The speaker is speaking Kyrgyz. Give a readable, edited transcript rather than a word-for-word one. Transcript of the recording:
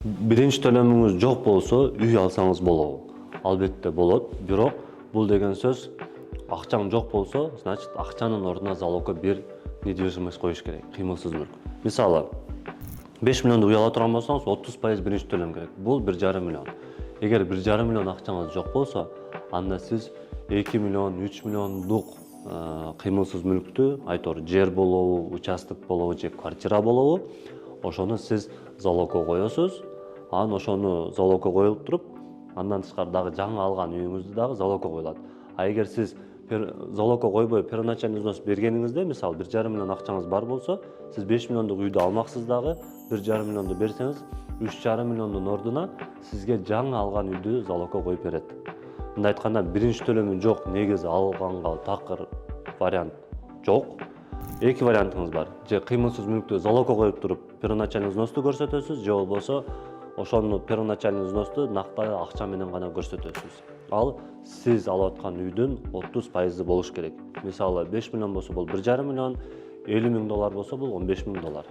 Биринчи төлөмүңүз жок болсо үй алсаңыз болобу? Албетте болот, бирок бул деген сөз акчаң жок болсо, значит акчанын ордуна залогко бир недвижимость коюш керек, кыймылсыз мүлк. Мисалы, 5 миллионду үй ала турган болсоңуз, 30% биринчи төлөм керек. Бул 1,5 миллион. Эгер 1,5 миллион акчаңыз жок болсо, анда сиз 2 миллион, 3 миллиондук кыймылсыз мүлктү, айтор жер болобу, участок болобу же квартира болобу, ошону сиз залогко коесуз. Анан ошону залогко коюлуп туруп, андан тышкары дагы жаңы алган үйүңүздү дагы залогко коюлат. А эгер сиз залогко койбой первоначальный взнос бергениңизде, мисалы 1,5 миллион акчаңыз бар болсо, сиз 5 миллиондук үйдү алмаксыз дагы 1,5 миллионду берсеңиз, 3,5 миллиондун ордуна сизге жаңы алган үйдү залогко коюп берет. Мындай айтканда, биринчи төлөмү жок, негизи алганга такыр вариант жок. Эки вариантыңыз бар. Же кыймылсыз мүлктү залогко коюп туруп, первоначальный взносты көрсөтөсүз, же болбосо ошону первоначальный взносты нактай акча менен гана көрсөтөсүз. Ал сиз алып аткан үйдүн 30% болуш керек. Мисалы 5 миллион болсо бул 1,5 миллион, $50,000 болсо бул $15,000.